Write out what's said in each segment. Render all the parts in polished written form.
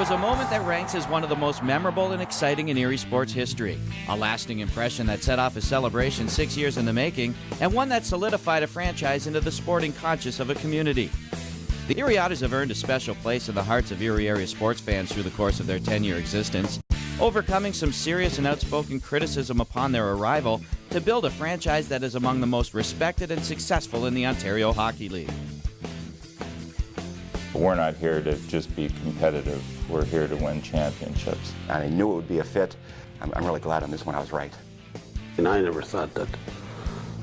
was a moment that ranks as one of the most memorable and exciting in Erie sports history. A lasting impression that set off a celebration 6 years in the making, and one that solidified a franchise into the sporting conscience of a community. The Erie Otters have earned a special place in the hearts of Erie area sports fans through the course of their 10-year existence, overcoming some serious and outspoken criticism upon their arrival to build a franchise that is among the most respected and successful in the Ontario Hockey League. We're not here to just be competitive. We're here to win championships. I knew it would be a fit. I'm really glad on this one I was right. And I never thought that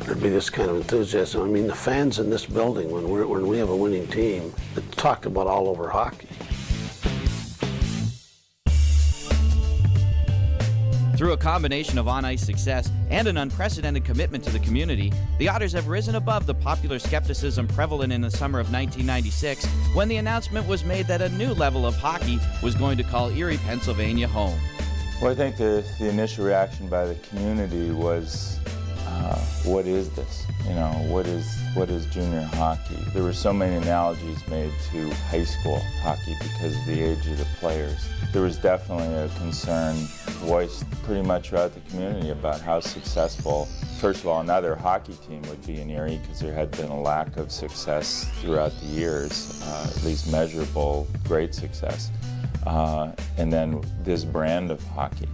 there'd be this kind of enthusiasm. I mean, the fans in this building, when we have a winning team, it's talked about all over hockey. Through a combination of on-ice success and an unprecedented commitment to the community, the Otters have risen above the popular skepticism prevalent in the summer of 1996 when the announcement was made that a new level of hockey was going to call Erie, Pennsylvania home. Well, I think the initial reaction by the community was, what is this? You know, what is junior hockey? There were so many analogies made to high school hockey because of the age of the players. There was definitely a concern voiced pretty much throughout the community about how successful, first of all, another hockey team would be in Erie because there had been a lack of success throughout the years, at least measurable, great success. And then this brand of hockey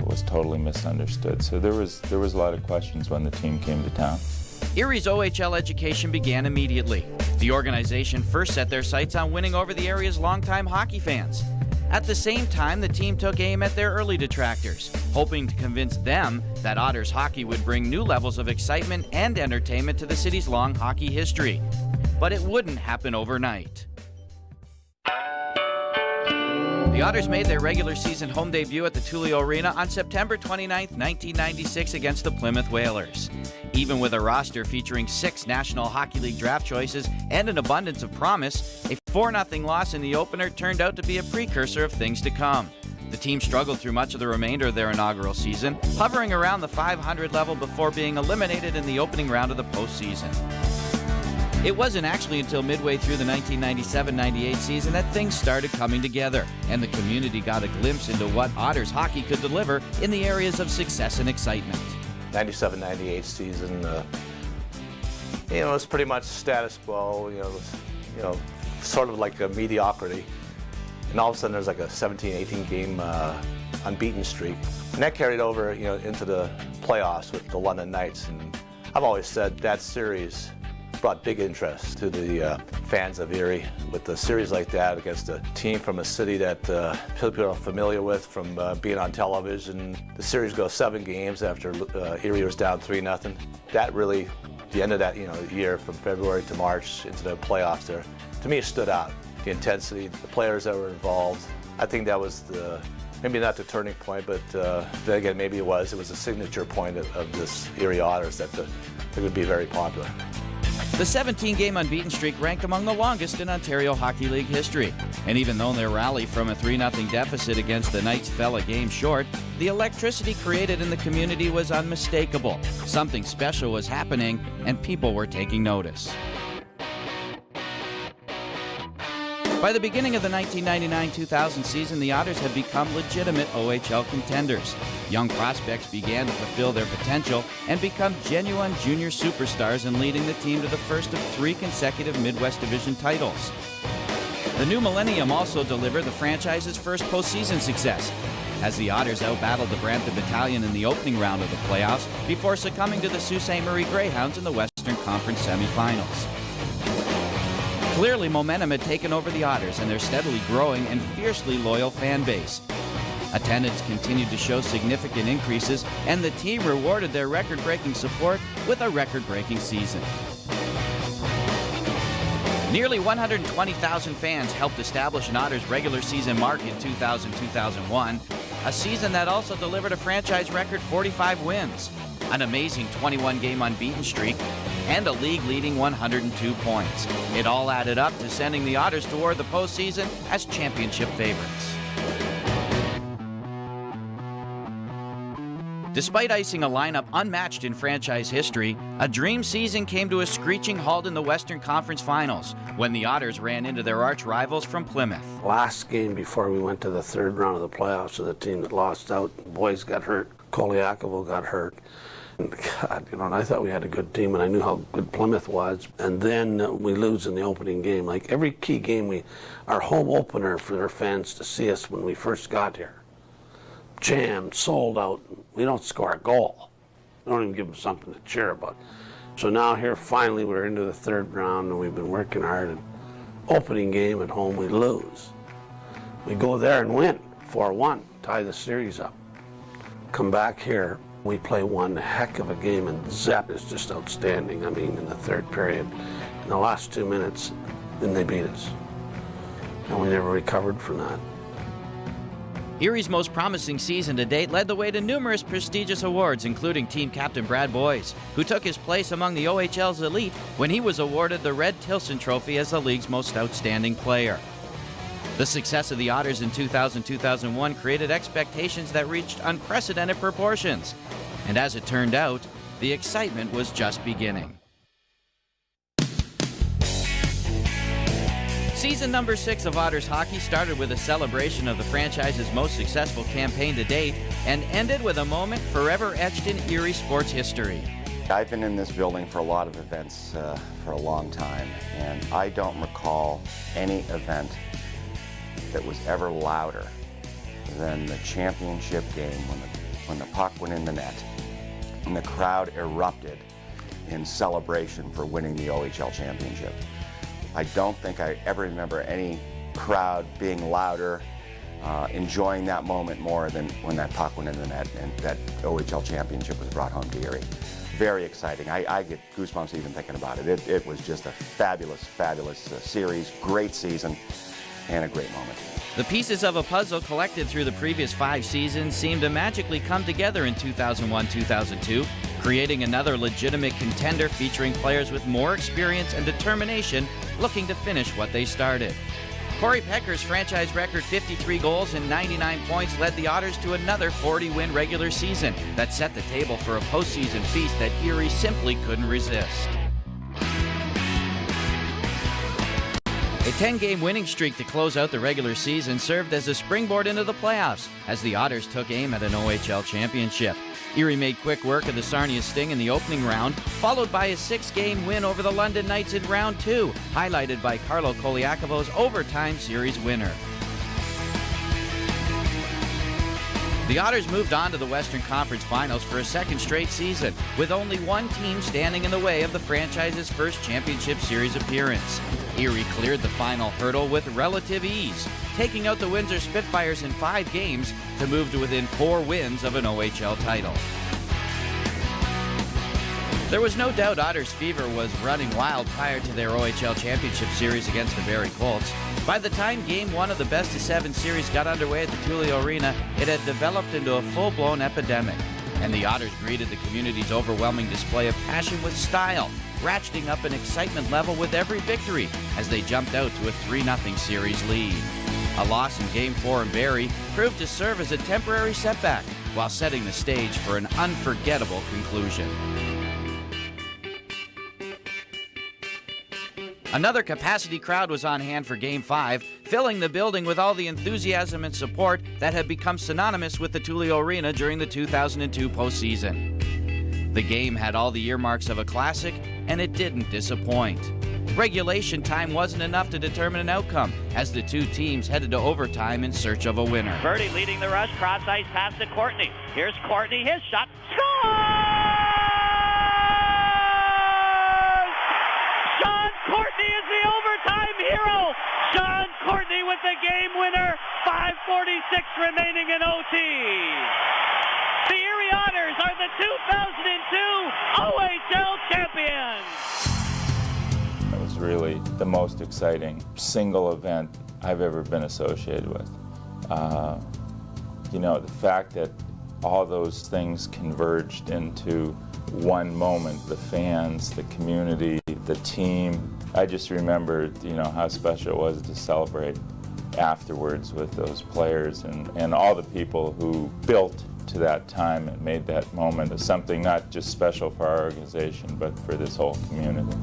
was totally misunderstood. So there was a lot of questions when the team came to town. Erie's OHL education began immediately. The organization first set their sights on winning over the area's longtime hockey fans. At the same time, the team took aim at their early detractors, hoping to convince them that Otters hockey would bring new levels of excitement and entertainment to the city's long hockey history. But it wouldn't happen overnight. The Otters made their regular season home debut at the Tullio Arena on September 29, 1996 against the Plymouth Whalers. Even with a roster featuring 6 National Hockey League draft choices and an abundance of promise, a 4-0 loss in the opener turned out to be a precursor of things to come. The team struggled through much of the remainder of their inaugural season, hovering around the .500 level before being eliminated in the opening round of the postseason. It wasn't actually until midway through the 1997-98 season that things started coming together, and the community got a glimpse into what Otters hockey could deliver in the areas of success and excitement. 97-98 season, it was pretty much status quo, sort of like a mediocrity. And all of a sudden there's like a 17-18 game unbeaten streak. And that carried over, into the playoffs with the London Knights. And I've always said that series brought big interest to the fans of Erie. With a series like that against a team from a city that people are familiar with from being on television. The series goes 7 games after Erie was down 3-0. That really, the end of that year from February to March into the playoffs there, to me it stood out. The intensity, the players that were involved. I think that was maybe not the turning point, but then again maybe it was a signature point of this Erie Otters that it would be very popular. The 17-game unbeaten streak ranked among the longest in Ontario Hockey League history. And even though their rally from a 3-0 deficit against the Knights fell a game short, the electricity created in the community was unmistakable. Something special was happening, and people were taking notice. By the beginning of the 1999-2000 season, the Otters had become legitimate OHL contenders. Young prospects began to fulfill their potential and become genuine junior superstars in leading the team to the first of 3 consecutive Midwest Division titles. The new millennium also delivered the franchise's first postseason success, as the Otters outbattled the Brampton Battalion in the opening round of the playoffs before succumbing to the Sault Ste. Marie Greyhounds in the Western Conference semifinals. Clearly, momentum had taken over the Otters and their steadily growing and fiercely loyal fan base. Attendance continued to show significant increases, and the team rewarded their record-breaking support with a record-breaking season. Nearly 120,000 fans helped establish an Otters regular season mark in 2000-2001, a season that also delivered a franchise record 45 wins, an amazing 21-game unbeaten streak, and a league-leading 102 points. It all added up to sending the Otters toward the postseason as championship favorites. Despite icing a lineup unmatched in franchise history, a dream season came to a screeching halt in the Western Conference Finals when the Otters ran into their arch rivals from Plymouth. Last game before we went to the third round of the playoffs, of the team that lost out, boys got hurt. Koliakovo got hurt. And God, and I thought we had a good team, and I knew how good Plymouth was. And then we lose in the opening game. Like every key game, our home opener for their fans to see us when we first got here. Jammed, sold out. We don't score a goal. We don't even give them something to cheer about. So now here, finally, we're into the third round, and we've been working hard. And opening game at home, we lose. We go there and win 4-1, tie the series up. Come back here, we play one heck of a game, and Zepp is just outstanding. I mean, in the third period, in the last 2 minutes, then they beat us. And we never recovered from that. Erie's most promising season to date led the way to numerous prestigious awards, including team captain Brad Boyes, who took his place among the OHL's elite when he was awarded the Red Tilson Trophy as the league's most outstanding player. The success of the Otters in 2000-2001 created expectations that reached unprecedented proportions. And as it turned out, the excitement was just beginning. Season number 6 of Otters hockey started with a celebration of the franchise's most successful campaign to date and ended with a moment forever etched in Erie sports history. I've been in this building for a lot of events for a long time, and I don't recall any event that was ever louder than the championship game when the puck went in the net and the crowd erupted in celebration for winning the OHL championship. I don't think I ever remember any crowd being louder, enjoying that moment more than when that puck went in the net and that OHL championship was brought home to Erie. Very exciting. I get goosebumps even thinking about it. It was just a fabulous, fabulous series, great season, and a great moment. The pieces of a puzzle collected through the previous 5 seasons seemed to magically come together in 2001-2002, creating another legitimate contender featuring players with more experience and determination looking to finish what they started. Corey Pecker's franchise record 53 goals and 99 points led the Otters to another 40-win regular season that set the table for a postseason feast that Erie simply couldn't resist. A 10-game winning streak to close out the regular season served as a springboard into the playoffs as the Otters took aim at an OHL championship. Erie made quick work of the Sarnia Sting in the opening round, followed by a 6-game win over the London Knights in round 2, highlighted by Carlo Koliakovo's overtime series winner. The Otters moved on to the Western Conference Finals for a second straight season, with only one team standing in the way of the franchise's first championship series appearance. Erie cleared the final hurdle with relative ease, taking out the Windsor Spitfires in 5 games to move to within 4 wins of an OHL title. There was no doubt Otters fever was running wild prior to their OHL championship series against the Barrie Colts. By the time Game 1 of the best-of-7 series got underway at the Tullio Arena, it had developed into a full-blown epidemic, and the Otters greeted the community's overwhelming display of passion with style, ratcheting up an excitement level with every victory as they jumped out to a 3-0 series lead. A loss in Game 4 in Barrie proved to serve as a temporary setback while setting the stage for an unforgettable conclusion. Another capacity crowd was on hand for Game 5, filling the building with all the enthusiasm and support that had become synonymous with the Tullio Arena during the 2002 postseason. The game had all the earmarks of a classic, and it didn't disappoint. Regulation time wasn't enough to determine an outcome, as the two teams headed to overtime in search of a winner. Birdie leading the rush, cross-ice pass to Courtney. Here's Courtney, his shot, score! Courtney is the overtime hero. Sean Courtney with the game winner. 5:46 remaining in OT. The Erie Otters are the 2002 OHL champions. It was really the most exciting single event I've ever been associated with. The fact that all those things converged into one moment, the fans, the community, the team. I just remembered, how special it was to celebrate afterwards with those players and all the people who built to that time and made that moment something not just special for our organization, but for this whole community.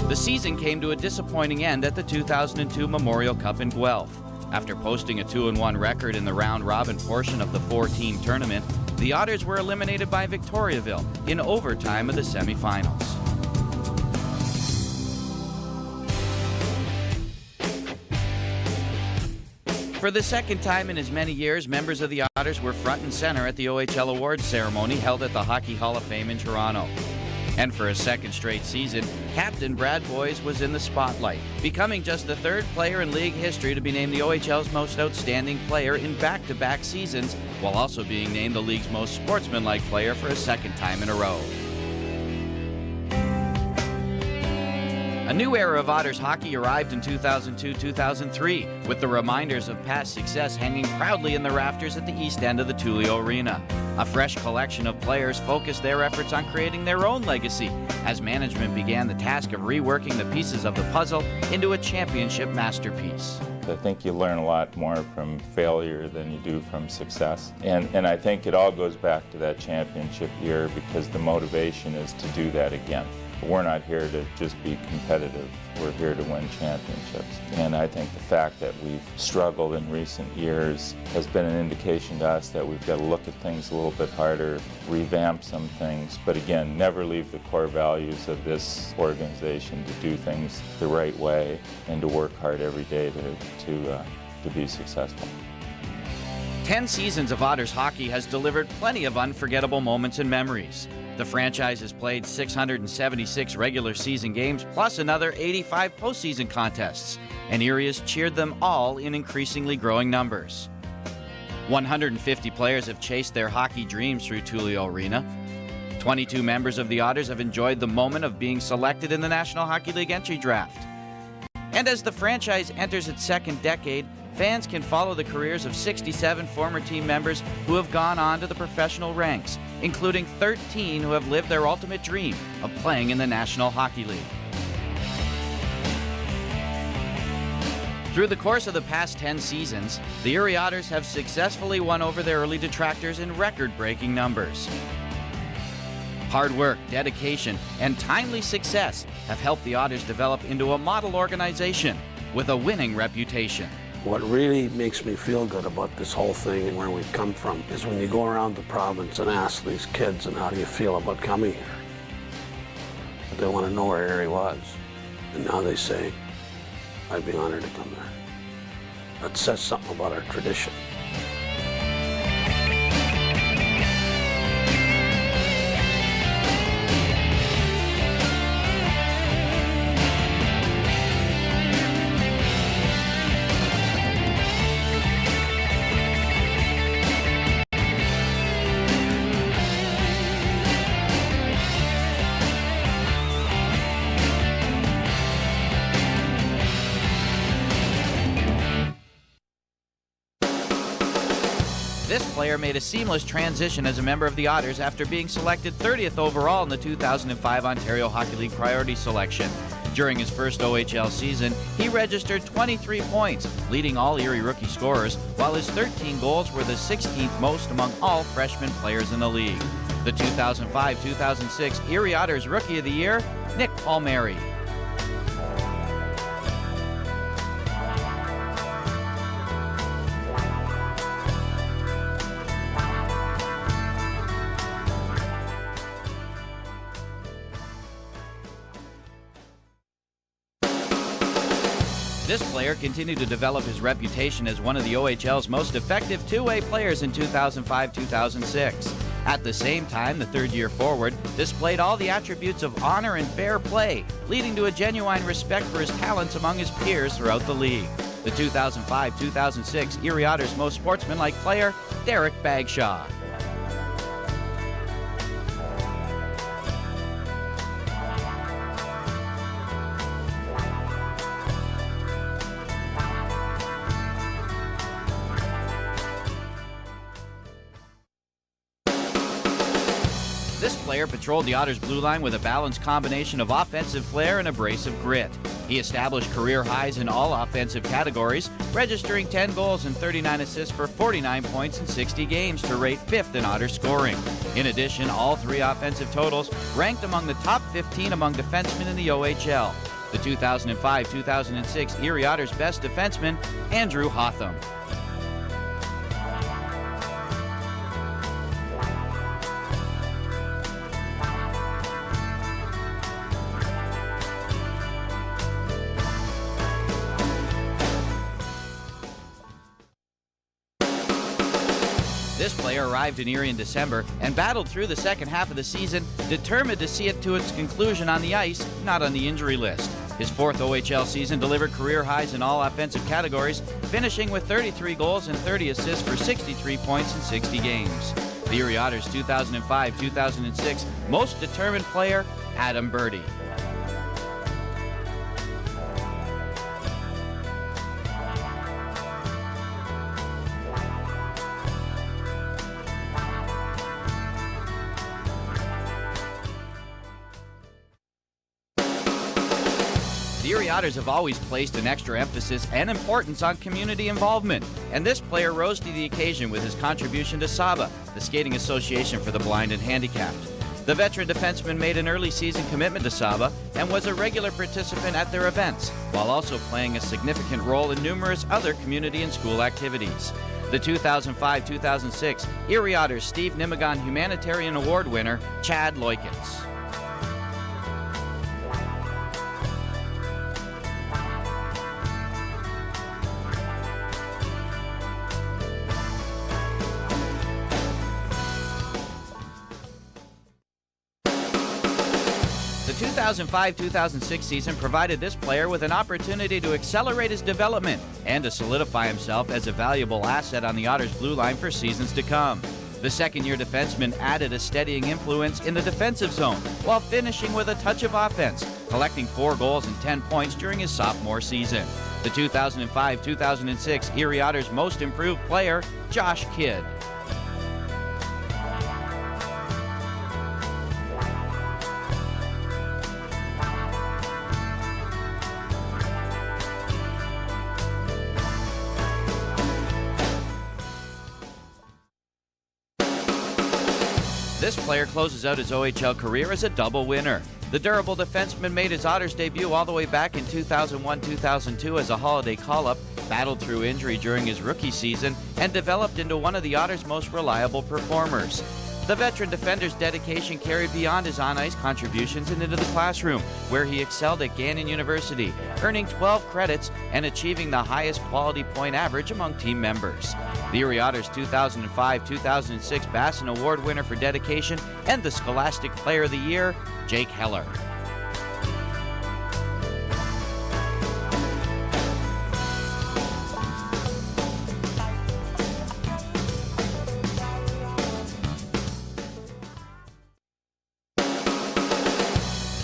The season came to a disappointing end at the 2002 Memorial Cup in Guelph. After posting a 2-1 record in the round-robin portion of the 4-team tournament, the Otters were eliminated by Victoriaville in overtime of the semifinals. For the second time in as many years, members of the Otters were front and center at the OHL Awards ceremony held at the Hockey Hall of Fame in Toronto. And for a second straight season, Captain Brad Boyes was in the spotlight, becoming just the third player in league history to be named the OHL's most outstanding player in back-to-back seasons, while also being named the league's most sportsmanlike player for a second time in a row. A new era of Otters hockey arrived in 2002-2003, with the reminders of past success hanging proudly in the rafters at the east end of the Tullio Arena. A fresh collection of players focused their efforts on creating their own legacy, as management began the task of reworking the pieces of the puzzle into a championship masterpiece. I think you learn a lot more from failure than you do from success. And I think it all goes back to that championship year, because the motivation is to do that again. We're not here to just be competitive. We're here to win championships. And I think the fact that we've struggled in recent years has been an indication to us that we've got to look at things a little bit harder, revamp some things, but again, never leave the core values of this organization to do things the right way and to work hard every day to be successful. 10 seasons of Otters hockey has delivered plenty of unforgettable moments and memories. The franchise has played 676 regular season games, plus another 85 postseason contests, and Erie has cheered them all in increasingly growing numbers. 150 players have chased their hockey dreams through Tullio Arena. 22 members of the Otters have enjoyed the moment of being selected in the National Hockey League entry draft. And as the franchise enters its second decade, fans can follow the careers of 67 former team members who have gone on to the professional ranks, including 13 who have lived their ultimate dream of playing in the National Hockey League. Through the course of the past 10 seasons, the Erie Otters have successfully won over their early detractors in record-breaking numbers. Hard work, dedication, and timely success have helped the Otters develop into a model organization with a winning reputation. What really makes me feel good about this whole thing and where we've come from is when you go around the province and ask these kids, and how do you feel about coming here? They want to know where Erie was. And now they say, I'd be honored to come there. That says something about our tradition. This player made a seamless transition as a member of the Otters after being selected 30th overall in the 2005 Ontario Hockey League priority selection. During his first OHL season, he registered 23 points, leading all Erie rookie scorers, while his 13 goals were the 16th most among all freshman players in the league. The 2005-2006 Erie Otters Rookie of the Year, Nick Palmieri. This player continued to develop his reputation as one of the OHL's most effective two-way players in 2005-2006. At the same time, the third-year forward displayed all the attributes of honor and fair play, leading to a genuine respect for his talents among his peers throughout the league. The 2005-2006 Erie Otters' most sportsmanlike player, Derek Bagshaw. This player patrolled the Otters' blue line with a balanced combination of offensive flair and abrasive grit. He established career highs in all offensive categories, registering 10 goals and 39 assists for 49 points in 60 games to rate 5th in Otters scoring. In addition, all 3 offensive totals ranked among the top 15 among defensemen in the OHL. The 2005-2006 Erie Otters' best defenseman, Andrew Hotham. This player arrived in Erie in December and battled through the second half of the season, determined to see it to its conclusion on the ice, not on the injury list. His 4th OHL season delivered career highs in all offensive categories, finishing with 33 goals and 30 assists for 63 points in 60 games. The Erie Otters' 2005-2006 most determined player, Adam Birdie. The Erie Otters have always placed an extra emphasis and importance on community involvement, and this player rose to the occasion with his contribution to SABA, the Skating Association for the Blind and Handicapped. The veteran defenseman made an early season commitment to SABA and was a regular participant at their events, while also playing a significant role in numerous other community and school activities. The 2005-2006 Erie Otters Steve Nimigon Humanitarian Award winner, Chad Loikens. The 2005-2006 season provided this player with an opportunity to accelerate his development and to solidify himself as a valuable asset on the Otters' blue line for seasons to come. The second-year defenseman added a steadying influence in the defensive zone while finishing with a touch of offense, collecting 4 goals and 10 points during his sophomore season. The 2005-2006 Erie Otters' most improved player, Josh Kidd. This player closes out his OHL career as a double winner. The durable defenseman made his Otters debut all the way back in 2001-2002 as a holiday call-up, battled through injury during his rookie season, and developed into one of the Otters' most reliable performers. The veteran defender's dedication carried beyond his on-ice contributions and into the classroom, where he excelled at Gannon University, earning 12 credits and achieving the highest quality point average among team members. The Erie Otters 2005-2006 Bassin Award winner for dedication and the Scholastic Player of the Year, Jake Heller.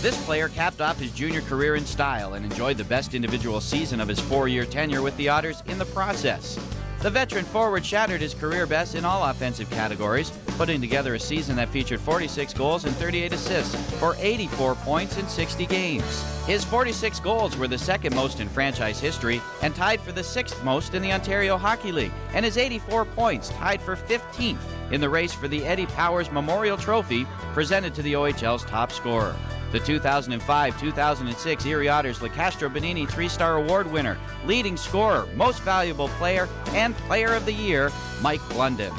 This player capped off his junior career in style and enjoyed the best individual season of his 4-year tenure with the Otters in the process. The veteran forward shattered his career best in all offensive categories, putting together a season that featured 46 goals and 38 assists for 84 points in 60 games. His 46 goals were the second most in franchise history and tied for the 6th most in the Ontario Hockey League, and his 84 points tied for 15th in the race for the Eddie Powers Memorial Trophy presented to the OHL's top scorer. The 2005-2006 Erie Otters LeCastro Benini 3-star award winner, leading scorer, most valuable player, and player of the year, Mike Blunden.